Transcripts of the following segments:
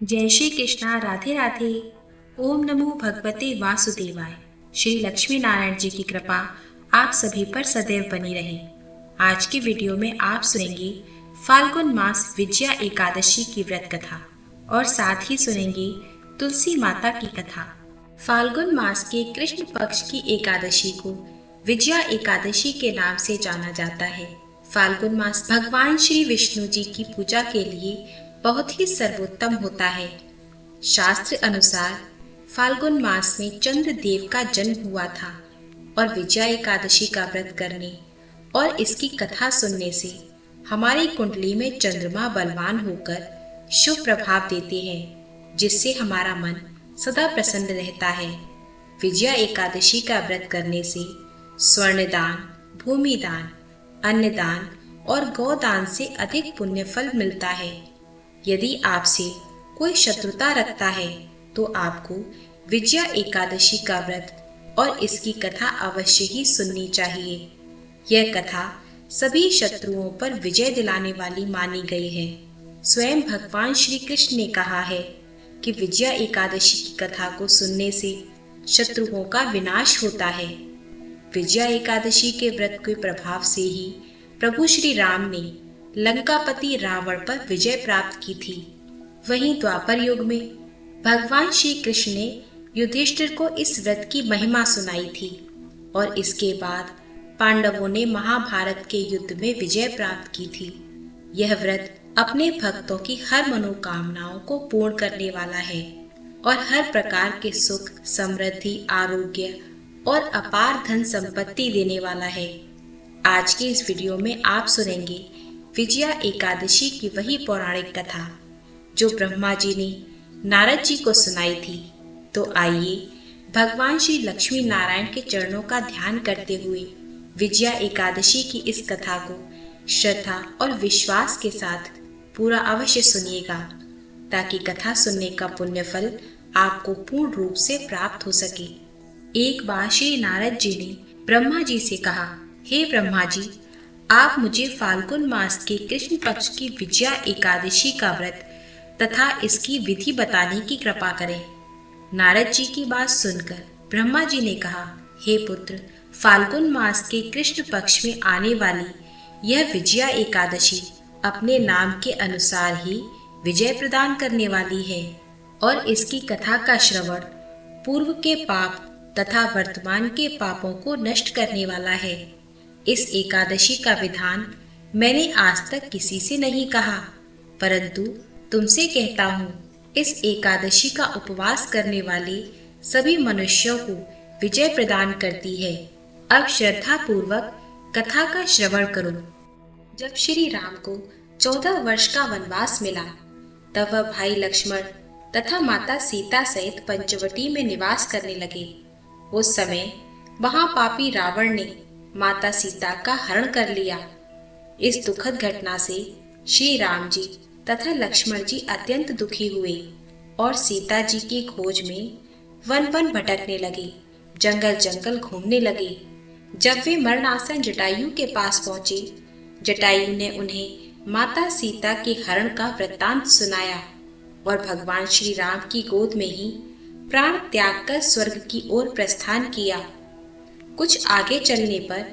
जय श्री कृष्णा। राधे राधे। ओम नमो भगवते वासुदेवाय। श्री लक्ष्मी नारायण जी की कृपा आप सभी पर सदैव बनी रहे। आज की वीडियो में आप सुनेंगे फाल्गुन मास विजया एकादशी की व्रत कथा और साथ ही सुनेंगे तुलसी माता की कथा। फाल्गुन मास के कृष्ण पक्ष की एकादशी को विजया एकादशी के नाम से जाना जाता है। फाल्गुन मास भगवान श्री विष्णु जी की पूजा के लिए बहुत ही सर्वोत्तम होता है। शास्त्र अनुसार फाल्गुन मास में चंद्र देव का जन्म हुआ था और विजया एकादशी का व्रत करने और इसकी कथा सुनने से हमारी कुंडली में चंद्रमा बलवान होकर शुभ प्रभाव देते हैं, जिससे हमारा मन सदा प्रसन्न रहता है। विजया एकादशी का व्रत करने से स्वर्ण दान, भूमि दान, अन्न दान और गोदान से अधिक पुण्य फल मिलता है। यदि आपसे कोई शत्रुता रखता है तो आपको विजया एकादशी का व्रत और इसकी कथा अवश्य ही सुननी चाहिए। यह कथा सभी शत्रुओं पर विजय दिलाने वाली मानी गई है। स्वयं भगवान श्री कृष्ण ने कहा है कि विजया एकादशी की कथा को सुनने से शत्रुओं का विनाश होता है। विजया एकादशी के व्रत के प्रभाव से ही प्रभु श्री राम ने लंकापति रावण पर विजय प्राप्त की थी। वहीं द्वापर युग में भगवान श्री कृष्ण ने युधिष्ठिर को इस व्रत की महिमा सुनाई थी और इसके बाद पांडवों ने महाभारत के युद्ध में विजय प्राप्त की थी। यह व्रत अपने भक्तों की हर मनोकामनाओं को पूर्ण करने वाला है और हर प्रकार के सुख, समृद्धि, आरोग्य और अपार धन संपत्ति देने वाला है। आज की इस वीडियो में आप सुनेंगे विजया एकादशी की वही पौराणिक कथा जो ब्रह्मा जी ने नारद जी को सुनाई थी। तो आइए भगवान श्री लक्ष्मी नारायण के चरणों का ध्यान करते हुए विजया एकादशी की इस कथा को श्रद्धा और विश्वास के साथ पूरा अवश्य सुनिएगा, ताकि कथा सुनने का पुण्य फल आपको पूर्ण रूप से प्राप्त हो सके। एक बार श्री नारद जी ने ब्रह्मा जी से कहा, हे ब्रह्मा जी, आप मुझे फाल्गुन मास के कृष्ण पक्ष की विजया एकादशी का व्रत तथा इसकी विधि बताने की कृपा करें। नारद जी की बात सुनकर ब्रह्मा जी ने कहा, हे पुत्र, फाल्गुन मास के कृष्ण पक्ष में आने वाली यह विजया एकादशी अपने नाम के अनुसार ही विजय प्रदान करने वाली है और इसकी कथा का श्रवण पूर्व के पाप तथा वर्तमान के पापों को नष्ट करने वाला है। इस एकादशी का विधान मैंने आज तक किसी से नहीं कहा, परंतु तुमसे कहता हूँ। इस एकादशी का उपवास करने वाले सभी मनुष्यों को विजय प्रदान करती है। अब श्रद्धा पूर्वक कथा का श्रवण करो। जब श्री राम को 14 वर्ष का वनवास मिला, तब वह भाई लक्ष्मण तथा माता सीता सहित पंचवटी में निवास करने लगे। उस समय महापापी रावण ने माता सीता का हरण कर लिया। इस दुखद घटना से श्री राम जी तथा लक्ष्मण जी अत्यंत दुखी हुए और सीता जी की खोज में वन वन भटकने लगे, जंगल जंगल घूमने लगे। जब वे मरणासन जटायु के पास पहुंचे, जटायु ने उन्हें माता सीता के हरण का वृत्तांत सुनाया और भगवान श्री राम की गोद में ही प्राण त्याग कर स्वर्ग की ओर प्रस्थान किया। कुछ आगे चलने पर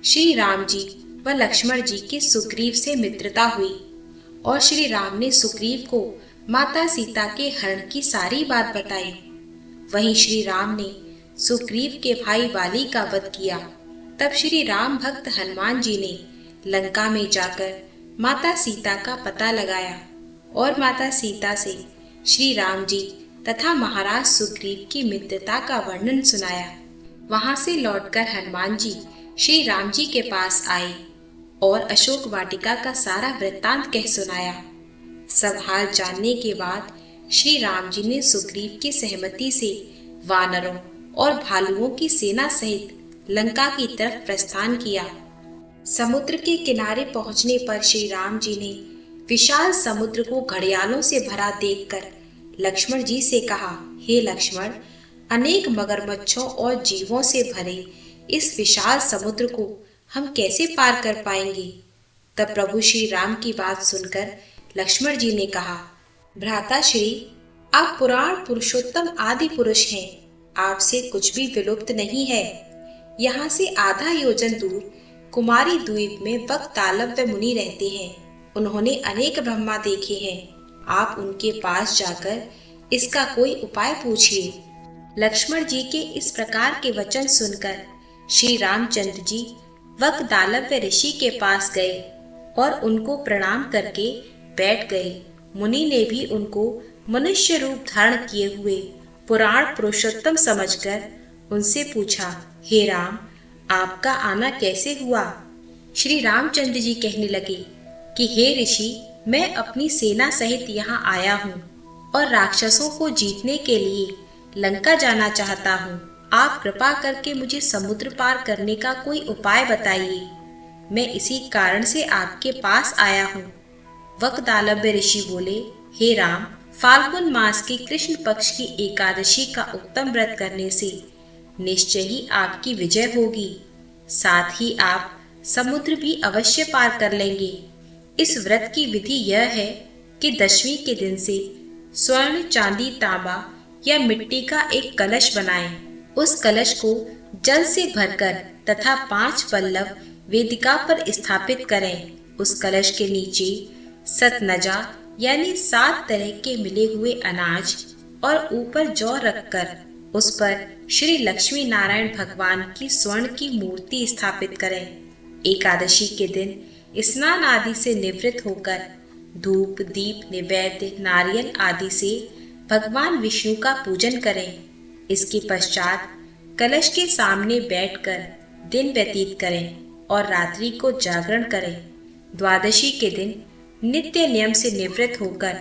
श्री राम जी व लक्ष्मण जी की सुग्रीव से मित्रता हुई और श्री राम ने सुग्रीव को माता सीता के हरण की सारी बात बताई। वहीं श्री राम ने सुग्रीव के भाई वाली का वध किया। तब श्री राम भक्त हनुमान जी ने लंका में जाकर माता सीता का पता लगाया और माता सीता से श्री राम जी तथा महाराज सुग्रीव की मित्रता का वर्णन सुनाया। वहां से लौटकर हनुमान जी श्री राम जी के पास आए और अशोक वाटिका का सारा वृत्तांत कह सुनाया। सब हाल जानने के बाद श्री राम जी ने सुग्रीव की सहमति से वानरों और भालुओं की सेना सहित लंका की तरफ प्रस्थान किया। समुद्र के किनारे पहुंचने पर श्री राम जी ने विशाल समुद्र को घड़ियालों से भरा देखकर लक्ष्मण जी से कहा, हे लक्ष्मण, अनेक मगरमच्छों और जीवों से भरे इस विशाल समुद्र को हम कैसे पार कर पाएंगे। तब प्रभु श्री राम की बात सुनकर लक्ष्मण जी ने कहा, भ्राता श्री, आप पुराण पुरुषोत्तम आदि पुरुष हैं, आपसे कुछ भी विलुप्त नहीं है। यहाँ से आधा योजन दूर कुमारी द्वीप में वक्तालव्य मुनि रहते हैं। उन्होंने अनेक ब्रह्मा देखे हैं। आप उनके पास जाकर इसका कोई उपाय पूछिए। लक्ष्मण जी के इस प्रकार के वचन सुनकर श्री रामचंद्र जी वक्तालव्य ऋषि के पास गए और उनको प्रणाम करके बैठ गए। मुनि ने भी उनको मनुष्य रूप धारण किए हुए पुराण पुरुषोत्तम समझकर उनसे पूछा, हे राम, आपका आना कैसे हुआ? श्री रामचंद्र जी कहने लगे कि हे ऋषि, मैं अपनी सेना सहित यहाँ आया हूँ और राक्षसों को जीतने के लिए लंका जाना चाहता हूँ। आप कृपा करके मुझे समुद्र पार करने का कोई उपाय बताइए। मैं इसी कारण से आपके पास आया हूँ। वक्तालव्य ऋषि बोले, हे राम, फाल्गुन मास की कृष्ण पक्ष की एकादशी का उत्तम व्रत करने से निश्चय ही आपकी विजय होगी। साथ ही आप समुद्र भी अवश्य पार कर लेंगे। इस व्रत की विधि यह है कि दशमी के दिन से स्वर्ण, चांदी, तांबा या मिट्टी का एक कलश बनाएं। उस कलश को जल से भरकर तथा 5 पल्लव वेदिका पर स्थापित करें। उस कलश के नीचे सतनजा यानी 7 तरह के मिले हुए अनाज और ऊपर जौ रखकर उस पर श्री लक्ष्मी नारायण भगवान की स्वर्ण की मूर्ति स्थापित करें। एकादशी के दिन स्नान आदि से निवृत्त होकर धूप, दीप, नैवेद्य, नारियल आदि से भगवान विष्णु का पूजन करें। इसके पश्चात कलश के सामने बैठकर दिन व्यतीत करें और रात्रि को जागरण करें। द्वादशी के दिन नित्य नियम से निवृत्त होकर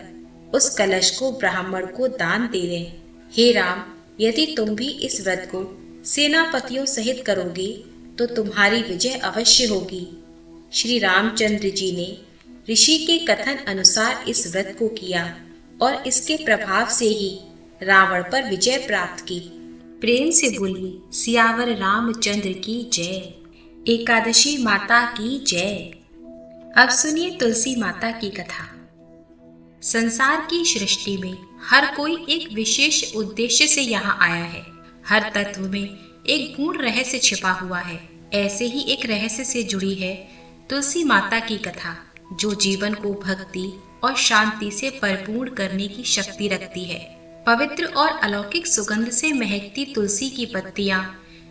उस कलश को ब्राह्मण को दान दे दें। हे राम, यदि तुम भी इस व्रत को सेनापतियों सहित करोगे तो तुम्हारी विजय अवश्य होगी। श्री रामचंद्र जी ने ऋषि के कथन अनुसार इस व्रत को किया और इसके प्रभाव से ही रावण पर विजय प्राप्त की। प्रेम से बोलिए, सियावर रामचंद्र की जय। एकादशी माता की जय। अब सुनिए तुलसी माता की कथा। संसार की सृष्टि में हर कोई एक विशेष उद्देश्य से यहाँ आया है। हर तत्व में एक गूढ़ रहस्य छिपा हुआ है। ऐसे ही एक रहस्य से जुड़ी है तुलसी माता की कथा, जो जीवन को भक्ति और शांति से परिपूर्ण करने की शक्ति रखती है। पवित्र और अलौकिक सुगंध से महकती तुलसी की पत्तियां,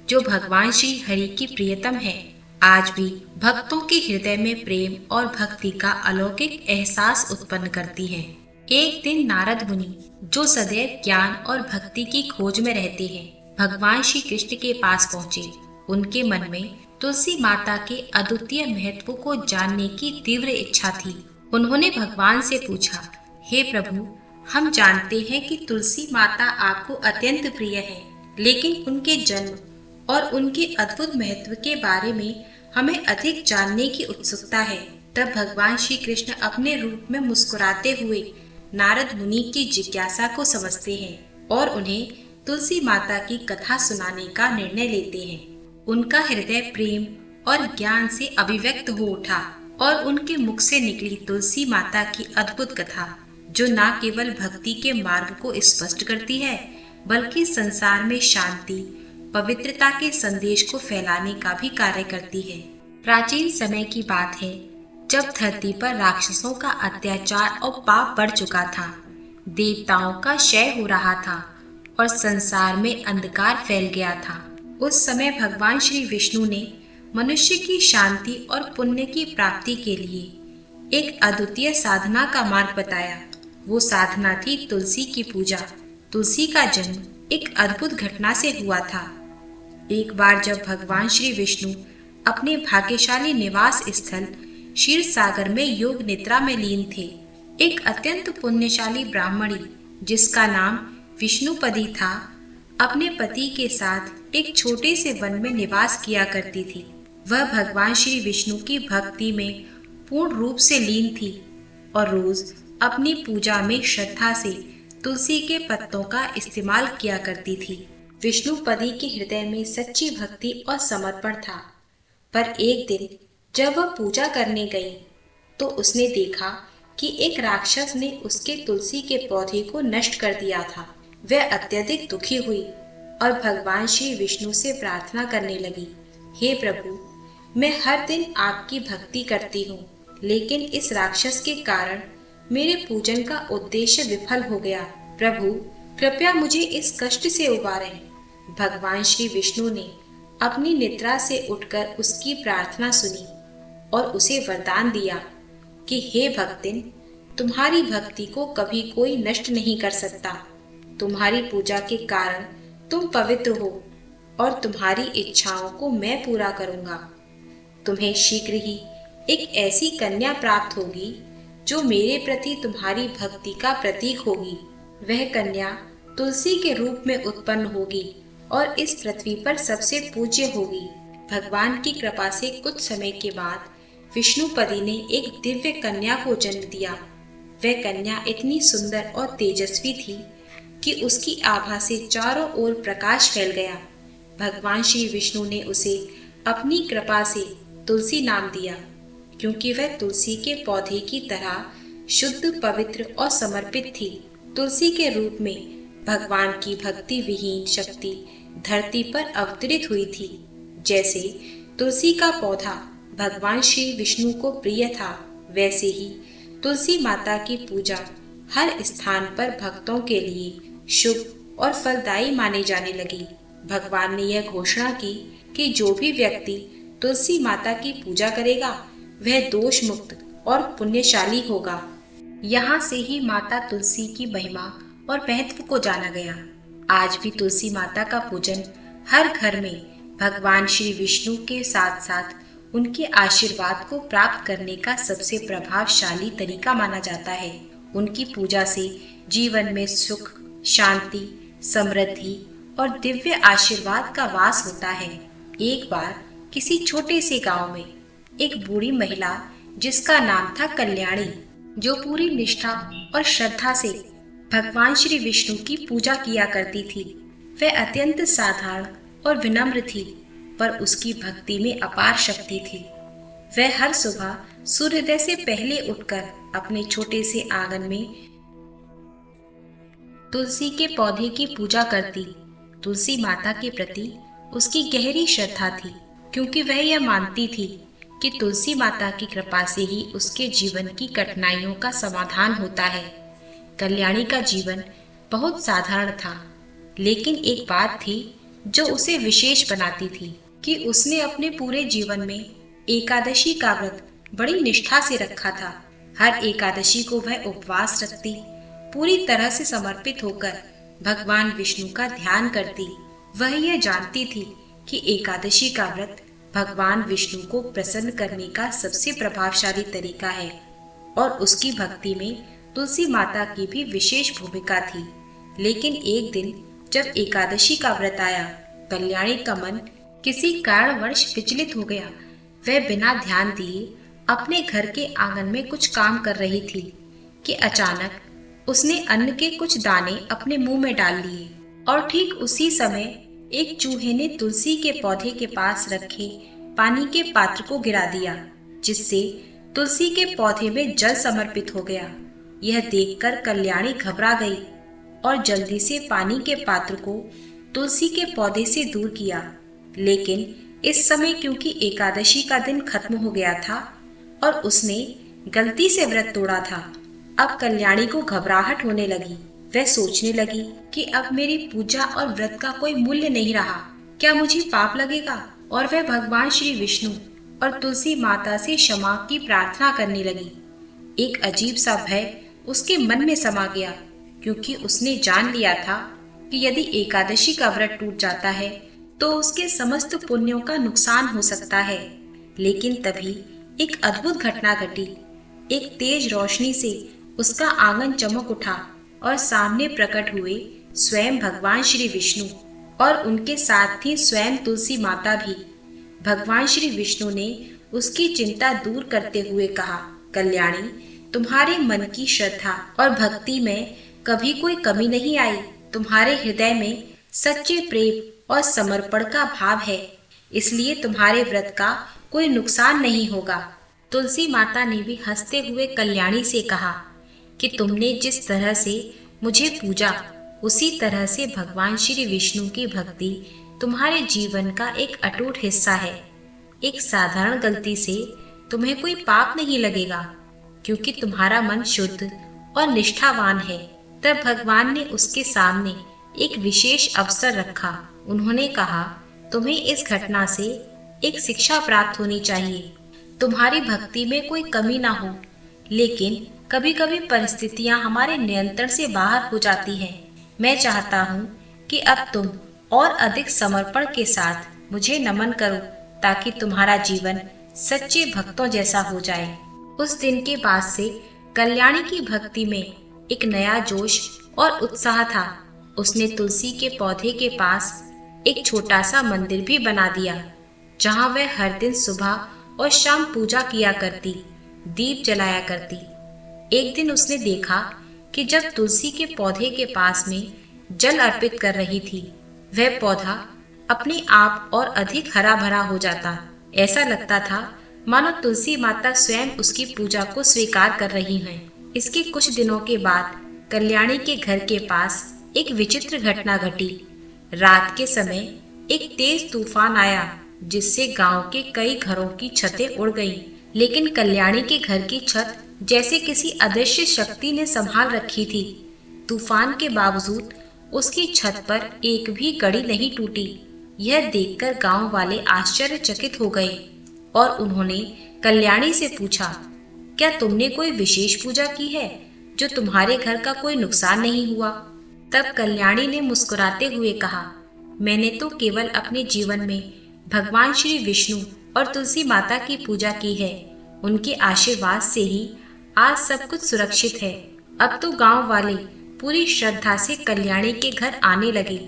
जो भगवान श्री हरि की प्रियतम है, आज भी भक्तों के हृदय में प्रेम और भक्ति का अलौकिक एहसास उत्पन्न करती हैं। एक दिन नारद मुनि, जो सदैव ज्ञान और भक्ति की खोज में रहते हैं, भगवान श्री कृष्ण के पास पहुँचे। उनके मन में तुलसी माता के अद्वितीय महत्व को जानने की तीव्र इच्छा थी। उन्होंने भगवान से पूछा, हे प्रभु, हम जानते हैं कि तुलसी माता आपको अत्यंत प्रिय है, लेकिन उनके जन्म और उनके अद्भुत महत्व के बारे में हमें अधिक जानने की उत्सुकता है। तब भगवान श्री कृष्ण अपने रूप में मुस्कुराते हुए नारद मुनि की जिज्ञासा को समझते हैं और उन्हें तुलसी माता की कथा सुनाने का निर्णय लेते हैं। उनका हृदय प्रेम और ज्ञान से अभिव्यक्त हो उठा और उनके मुख से निकली तुलसी माता की अद्भुत कथा, जो न केवल भक्ति के मार्ग को स्पष्ट करती है, बल्कि संसार में शांति, पवित्रता के संदेश को फैलाने का भी कार्य करती है। प्राचीन समय की बात है, जब धरती पर राक्षसों का अत्याचार और पाप बढ़ चुका था, देवताओं का क्षय हो रहा था और संसार में अंधकार फैल गया था। उस समय भगवान श्री विष्णु ने मनुष्य की शांति और पुण्य की प्राप्ति के लिए एक अद्वितीय साधना का मार्ग बताया। वो साधना थी तुलसी की पूजा। तुलसी का जन्म एक अद्भुत घटना से हुआ था। एक बार जब भगवान श्री विष्णु अपने भाग्यशाली निवास स्थल क्षीर सागर में योग निद्रा में लीन थे, एक अत्यंत पुण्यशाली ब्राह्मणी, जिसका नाम विष्णुपदी था, अपने पति के साथ एक छोटे से वन में निवास किया करती थी। वह भगवान श्री विष्णु की भक्ति में पूर्ण रूप से लीन थी और रोज अपनी पूजा में श्रद्धा से तुलसी के पत्तों का इस्तेमाल किया करती थी। विष्णुपदी के हृदय में सच्ची भक्ति और समर्पण था। पर एक दिन जब वह पूजा करने गई तो उसने देखा कि एक राक्षस ने उसके तुलसी के पौधे को नष्ट कर दिया था। वह अत्यधिक दुखी हुई और भगवान श्री विष्णु से प्रार्थना करने लगी, हे प्रभु, मैं हर दिन आपकी भक्ति करती हूँ, लेकिन इस राक्षस के कारण मेरे पूजन का उद्देश्य विफल हो गया। प्रभु, कृपया मुझे इस कष्ट से उबारें। भगवान श्री विष्णु ने अपनी निद्रा से उठकर उसकी प्रार्थना सुनी और उसे वरदान दिया कि हे भक्तिन, तुम्हारी भक्ति को कभी कोई नष्ट नहीं कर सकता। तुम्हारी पूजा के कारण तुम पवित्र हो और तुम्हारी इच्छाओं को मैं पूरा करूंगा। तुम्हें शीघ्र ही एक ऐसी कन्या प्राप्त होगी जो मेरे प्रति तुम्हारी भक्ति का प्रतीक होगी। वह कन्या तुलसी के रूप में उत्पन्न होगी और इस पृथ्वी पर सबसे पूज्य होगी। भगवान की कृपा से कुछ समय के बाद विष्णुपति ने एक दिव्य कन्या को जन्म दिया। वह कन्या इतनी सुंदर और तेजस्वी थी कि उसकी आभा से चारों ओर प्रकाश फैल गया। भगवान श्री विष्णु ने उसे अपनी कृपा से तुलसी नाम दिया, क्योंकि वह तुलसी के पौधे की तरह शुद्ध, पवित्र और समर्पित थी। तुलसी के रूप में भगवान की भक्ति विहीन शक्ति धरती पर अवतरित हुई थी। जैसे तुलसी का पौधा भगवान श्री विष्णु को प्रिय था, वैसे ही तुलसी माता की पूजा हर स्थान पर भक्तों के लिए शुभ और फलदायी माने जाने लगी। भगवान ने यह घोषणा की कि जो भी व्यक्ति तुलसी माता की पूजा करेगा वह दोष मुक्त और पुण्यशाली होगा। यहाँ से ही माता तुलसी की महिमा और महत्व को जाना गया। आज भी तुलसी माता का पूजन हर घर में भगवान श्री विष्णु के साथ साथ उनके आशीर्वाद को प्राप्त करने का सबसे प्रभावशाली तरीका माना जाता है। उनकी पूजा से जीवन में सुख, शांति, समृद्धि और दिव्य आशीर्वाद का वास होता है। एक बार किसी छोटे से गांव में एक बूढ़ी महिला, जिसका नाम था कल्याणी, जो पूरी निष्ठा और श्रद्धा से भगवान श्री विष्णु की पूजा किया करती थी। वह अत्यंत साधारण और विनम्र थी, पर उसकी भक्ति में अपार शक्ति थी। वह हर सुबह सूर्योदय से पहले उठकर अपने छोटे से आंगन में तुलसी के पौधे की पूजा करती। तुलसी माता के प्रति उसकी गहरी श्रद्धा थी, क्योंकि वह यह मानती थी कि तुलसी माता की कृपा से ही उसके जीवन की कठिनाइयों का समाधान होता है। कल्याणी का जीवन बहुत साधारण था, लेकिन एक बात थी जो उसे विशेष बनाती थी कि उसने अपने पूरे जीवन में एकादशी का व्रत बड़ी निष्ठा से रखा था। हर एकादशी को वह उपवास रखती, पूरी तरह से समर्पित होकर भगवान विष्णु का ध्यान करती। वह यह जानती थी कि एकादशी का व्रत भगवान विष्णु को प्रसन्न करने का सबसे प्रभावशाली तरीका है और उसकी भक्ति में तुलसी माता की भी विशेष भूमिका थी। लेकिन एक दिन जब एकादशी का व्रत आया, कल्याणी का मन किसी कारणवश विचलित हो गया। वह बिना ध्यान दिए अपने घर के आंगन में कुछ काम कर रही थी कि अचानक उसने अन्न के कुछ दाने अपने मुंह में डाल लिए और ठीक उसी समय एक चूहे ने तुलसी के पौधे के पास रखे पानी के पात्र को गिरा दिया, जिससे तुलसी के पौधे में जल समर्पित हो गया। यह देखकर कल्याणी घबरा गई और जल्दी से पानी के पात्र को तुलसी के पौधे से दूर किया। लेकिन इस समय क्योंकि एकादशी का दिन खत्म हो गया था और उसने गलती से व्रत तोड़ा था, अब कल्याणी को घबराहट होने लगी। वह सोचने लगी कि अब मेरी पूजा और व्रत का कोई मूल्य नहीं रहा, क्या मुझे पाप लगेगा? और वह भगवान श्री विष्णु और तुलसी माता से क्षमा की प्रार्थना करने लगी। एक अजीब सा भय उसके मन में समा गया, क्योंकि उसने जान लिया था कि यदि एकादशी का व्रत टूट जाता है तो उसके समस्त पुण्यों का नुकसान हो सकता है। लेकिन तभी एक अद्भुत घटना घटी। एक तेज रोशनी से उसका आंगन चमक उठा और सामने प्रकट हुए स्वयं भगवान श्री विष्णु और उनके साथ ही स्वयं तुलसी माता भी। भगवान श्री विष्णु ने उसकी चिंता दूर करते हुए कहा, कल्याणी, तुम्हारे मन की श्रद्धा और भक्ति में कभी कोई कमी नहीं आई। तुम्हारे हृदय में सच्चे प्रेम और समर्पण का भाव है, इसलिए तुम्हारे व्रत का कोई नुकसान नहीं होगा। तुलसी माता ने भी हंसते हुए कल्याणी से कहा कि तुमने जिस तरह से मुझे पूजा, उसी तरह से भगवान श्री विष्णु की भक्ति तुम्हारे जीवन का एक अटूट हिस्सा है। एक साधारण गलती से तुम्हें कोई पाप नहीं लगेगा, क्योंकि तुम्हारा मन शुद्ध और निष्ठावान है। तब भगवान ने उसके सामने एक विशेष अवसर रखा। उन्होंने कहा, तुम्हें इस घटना से एक शिक्षा प्राप्त होनी चाहिए। तुम्हारी भक्ति में कोई कमी ना हो, लेकिन कभी कभी परिस्थितियां हमारे नियंत्रण से बाहर हो जाती हैं। मैं चाहता हूँ कि अब तुम और अधिक समर्पण के साथ मुझे नमन करो, ताकि तुम्हारा जीवन सच्चे भक्तों जैसा हो जाए। उस दिन के बाद से कल्याणी की भक्ति में एक नया जोश और उत्साह था। उसने तुलसी के पौधे के पास एक छोटा सा मंदिर भी बना दिया, जहाँ वह हर दिन सुबह और शाम पूजा किया करती, दीप जलाया करती। एक दिन उसने देखा कि जब तुलसी के पौधे के पास में जल अर्पित कर रही थी, वह पौधा अपने आप और अधिक हरा भरा हो जाता। ऐसा लगता था मानो तुलसी माता स्वयं उसकी पूजा को स्वीकार कर रही हैं। इसके कुछ दिनों के बाद कल्याणी के घर के पास एक विचित्र घटना घटी। रात के समय एक तेज तूफान आया, जिससे गांव के कई घरों की छतें उड़ गईं। लेकिन कल्याणी के घर की छत जैसे किसी अदृश्य शक्ति ने संभाल रखी थी। तूफान के बावजूद उसकी छत पर एक भी कड़ी नहीं टूटी। यह देखकर गांव वाले आश्चर्यचकित हो गए और उन्होंने कल्याणी से पूछा, क्या तुमने कोई विशेष पूजा की है जो तुम्हारे घर का कोई नुकसान नहीं हुआ? तब कल्याणी ने मुस्कुराते हुए कहा, मैंने तो केवल अपने जीवन में भगवान श्री विष्णु और तुलसी माता की पूजा की है। उनके आशीर्वाद से ही आज सब कुछ सुरक्षित है। अब तो गांव वाले पूरी श्रद्धा से कल्याणी के घर आने लगे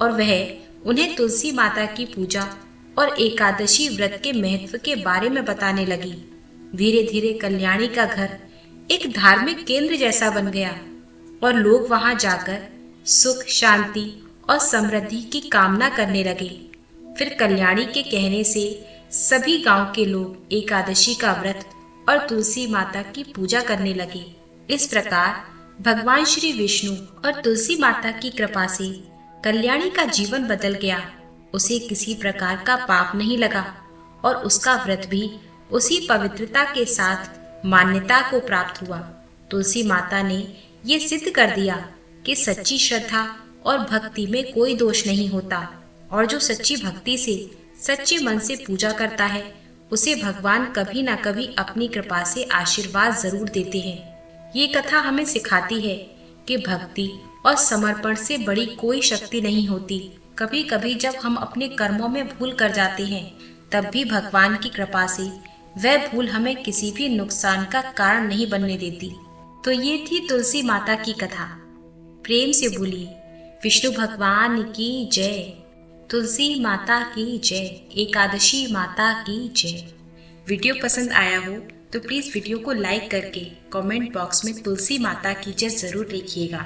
और वह उन्हें तुलसी माता की पूजा और एकादशी व्रत के महत्व के बारे में बताने लगी। धीरे धीरे कल्याणी का घर एक धार्मिक केंद्र जैसा बन गया और लोग वहां जाकर सुख, शांति और समृद्धि की कामना करने लगे। फिर कल्याणी के कहने से सभी गांव के लोग एकादशी का व्रत और तुलसी माता की पूजा करने लगे। इस प्रकार भगवान श्री विष्णु और तुलसी माता की कृपा से कल्याणी का जीवन बदल गया। उसे किसी प्रकार का पाप नहीं लगा और उसका व्रत भी उसी पवित्रता के साथ मान्यता को प्राप्त हुआ। तुलसी माता ने ये सिद्ध कर दिया कि सच्ची श्रद्धा और भक्ति में कोई दोष नहीं होता और जो सच्ची भक्ति से सच्चे मन से पूजा करता है, उसे भगवान कभी ना कभी अपनी कृपा से आशीर्वाद जरूर देते हैं। ये कथा हमें सिखाती है कि भक्ति और समर्पण से बड़ी कोई शक्ति नहीं होती। कभी कभी जब हम अपने कर्मों में भूल कर जाते हैं, तब भी भगवान की कृपा से वह भूल हमें किसी भी नुकसान का कारण नहीं बनने देती। तो ये थी तुलसी माता की कथा। प्रेम से बोलिए विष्णु भगवान की जय, तुलसी माता की जय, एकादशी माता की जय। वीडियो पसंद आया हो तो प्लीज़ वीडियो को लाइक करके कमेंट बॉक्स में तुलसी माता की जय ज़रूर लिखिएगा।